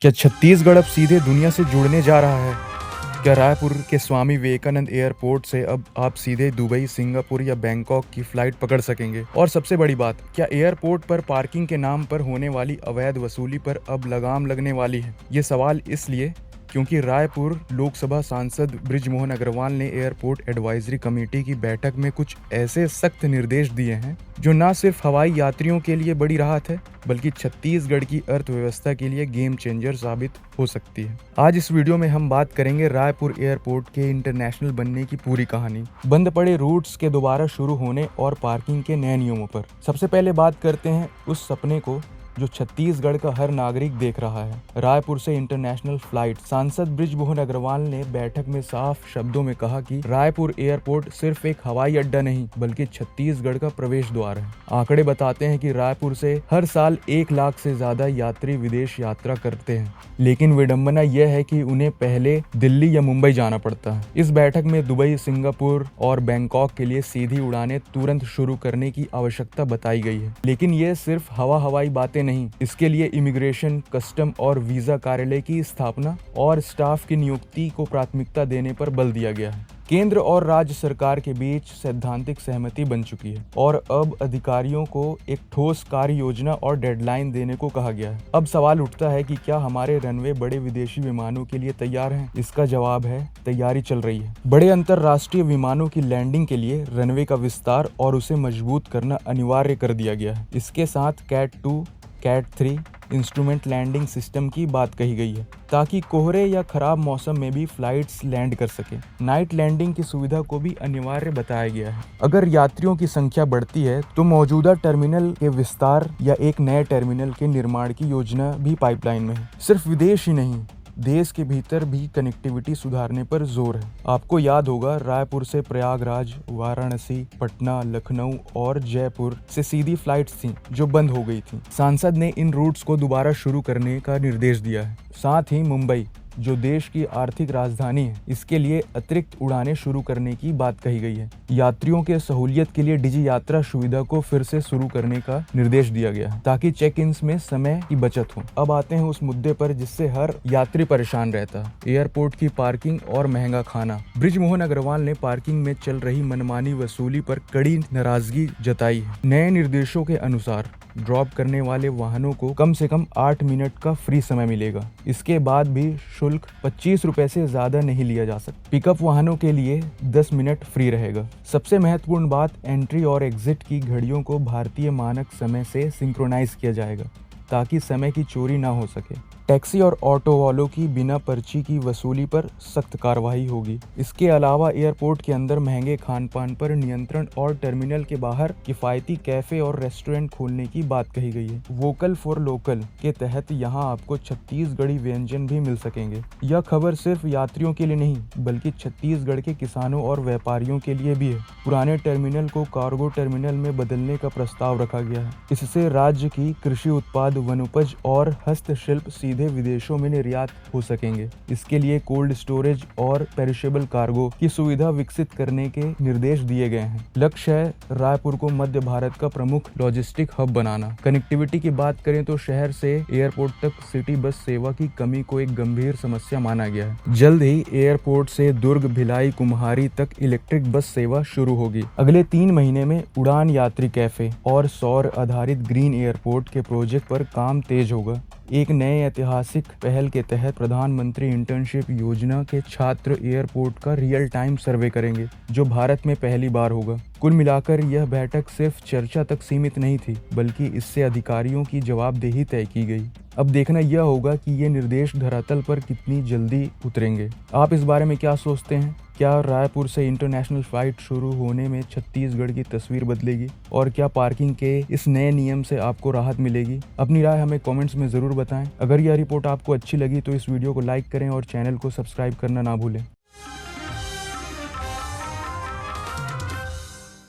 क्या छत्तीसगढ़ अब सीधे दुनिया से जुड़ने जा रहा है? क्या रायपुर के स्वामी विवेकानंद एयरपोर्ट से अब आप सीधे दुबई, सिंगापुर या बैंकॉक की फ्लाइट पकड़ सकेंगे? और सबसे बड़ी बात, क्या एयरपोर्ट पर पार्किंग के नाम पर होने वाली अवैध वसूली पर अब लगाम लगने वाली है? ये सवाल इसलिए क्योंकि रायपुर लोकसभा सांसद बृजमोहन अग्रवाल ने एयरपोर्ट एडवाइजरी कमेटी की बैठक में कुछ ऐसे सख्त निर्देश दिए हैं जो न सिर्फ हवाई यात्रियों के लिए बड़ी राहत है, बल्कि छत्तीसगढ़ की अर्थव्यवस्था के लिए गेम चेंजर साबित हो सकती है। आज इस वीडियो में हम बात करेंगे रायपुर एयरपोर्ट के इंटरनेशनल बनने की पूरी कहानी, बंद पड़े रूट्स के दोबारा शुरू होने और पार्किंग के नए नियमों पर। सबसे पहले बात करते हैं उस सपने को जो छत्तीसगढ़ का हर नागरिक देख रहा है, रायपुर से इंटरनेशनल फ्लाइट। सांसद बृजमोहन अग्रवाल ने बैठक में साफ शब्दों में कहा कि रायपुर एयरपोर्ट सिर्फ एक हवाई अड्डा नहीं, बल्कि छत्तीसगढ़ का प्रवेश द्वार है। आंकड़े बताते हैं कि रायपुर से हर साल 1 लाख से ज्यादा यात्री विदेश यात्रा करते हैं, लेकिन विडंबना यह है कि उन्हें पहले दिल्ली या मुंबई जाना पड़ता है। इस बैठक में दुबई, सिंगापुर और बैंकॉक के लिए सीधी उड़ानें तुरंत शुरू करने की आवश्यकता बताई गई है। लेकिन ये सिर्फ हवाई बातें नहीं, इसके लिए इमिग्रेशन, कस्टम और वीजा कार्यालय की स्थापना और स्टाफ की नियुक्ति को प्राथमिकता देने पर बल दिया गया है। केंद्र और राज्य सरकार के बीच सैद्धांतिक सहमति बन चुकी है और अब अधिकारियों को एक ठोस कार्य योजना और डेडलाइन देने को कहा गया है। अब सवाल उठता है कि क्या हमारे रनवे बड़े विदेशी विमानों के लिए तैयार हैं? इसका जवाब है, तैयारी चल रही है। बड़े अंतरराष्ट्रीय विमानों की लैंडिंग के लिए रनवे का विस्तार और उसे मजबूत करना अनिवार्य कर दिया गया है। इसके साथ cat 2, cat 3 instrument landing system की बात कही गई है, ताकि कोहरे या खराब मौसम में भी फ्लाइट्स लैंड कर सके। नाइट लैंडिंग की सुविधा को भी अनिवार्य बताया गया है। अगर यात्रियों की संख्या बढ़ती है तो मौजूदा टर्मिनल के विस्तार या एक नए टर्मिनल के निर्माण की योजना भी पाइपलाइन में है। सिर्फ विदेश ही नहीं, देश के भीतर भी कनेक्टिविटी सुधारने पर जोर है। आपको याद होगा, रायपुर से प्रयागराज, वाराणसी, पटना, लखनऊ और जयपुर से सीधी फ्लाइट्स थीं जो बंद हो गई थीं। सांसद ने इन रूट्स को दोबारा शुरू करने का निर्देश दिया है। साथ ही मुंबई, जो देश की आर्थिक राजधानी है, इसके लिए अतिरिक्त उड़ानें शुरू करने की बात कही गई है। यात्रियों के सहूलियत के लिए डिजी यात्रा सुविधा को फिर से शुरू करने का निर्देश दिया गया है, ताकि चेक इन में समय की बचत हो। अब आते हैं उस मुद्दे पर जिससे हर यात्री परेशान रहता है, एयरपोर्ट की पार्किंग और महंगा खाना। बृजमोहन अग्रवाल ने पार्किंग में चल रही मनमानी वसूली पर कड़ी नाराजगी जताई है। नए निर्देशों के अनुसार ड्रॉप करने वाले वाहनों को कम से कम 8 मिनट का फ्री समय मिलेगा। इसके बाद भी शुल्क 25 रुपए से ज्यादा नहीं लिया जा सकता। पिकअप वाहनों के लिए 10 मिनट फ्री रहेगा। सबसे महत्वपूर्ण बात, एंट्री और एग्जिट की घड़ियों को भारतीय मानक समय से सिंक्रोनाइज किया जाएगा, ताकि समय की चोरी ना हो सके। टैक्सी और ऑटो वालों की बिना पर्ची की वसूली पर सख्त कार्रवाई होगी। इसके अलावा एयरपोर्ट के अंदर महंगे खान पान पर नियंत्रण और टर्मिनल के बाहर किफायती कैफे और रेस्टोरेंट खोलने की बात कही गई है। वोकल फॉर लोकल के तहत यहां आपको छत्तीसगढ़ी व्यंजन भी मिल सकेंगे। यह खबर सिर्फ यात्रियों के लिए नहीं, बल्कि छत्तीसगढ़ के किसानों और व्यापारियों के लिए भी है। पुराने टर्मिनल को कार्गो टर्मिनल में बदलने का प्रस्ताव रखा गया है। इससे राज्य की कृषि उत्पाद, वनोपज और हस्तशिल्प सीधे विदेशों में निर्यात हो सकेंगे। इसके लिए कोल्ड स्टोरेज और पेरिशेबल कार्गो की सुविधा विकसित करने के निर्देश दिए गए हैं। लक्ष्य है रायपुर को मध्य भारत का प्रमुख लॉजिस्टिक हब बनाना। कनेक्टिविटी की बात करें तो शहर से एयरपोर्ट तक सिटी बस सेवा की कमी को एक गंभीर समस्या माना गया है। जल्द ही एयरपोर्ट से दुर्ग, भिलाई, कुम्हारी तक इलेक्ट्रिक बस सेवा शुरू होगी। अगले 3 महीने में उड़ान यात्री कैफे और सौर आधारित ग्रीन एयरपोर्ट के प्रोजेक्ट पर काम तेज होगा। एक नए ऐतिहासिक पहल के तहत प्रधानमंत्री इंटर्नशिप योजना के छात्र एयरपोर्ट का रियल टाइम सर्वे करेंगे, जो भारत में पहली बार होगा। कुल मिलाकर यह बैठक सिर्फ चर्चा तक सीमित नहीं थी, बल्कि इससे अधिकारियों की जवाबदेही तय की गई। अब देखना यह होगा कि ये निर्देश धरातल पर कितनी जल्दी उतरेंगे। आप इस बारे में क्या सोचते हैं? क्या रायपुर से इंटरनेशनल फ्लाइट शुरू होने में छत्तीसगढ़ की तस्वीर बदलेगी? और क्या पार्किंग के इस नए नियम से आपको राहत मिलेगी? अपनी राय हमें कमेंट्स में ज़रूर बताएं। अगर यह रिपोर्ट आपको अच्छी लगी तो इस वीडियो को लाइक करें और चैनल को सब्सक्राइब करना ना भूलें।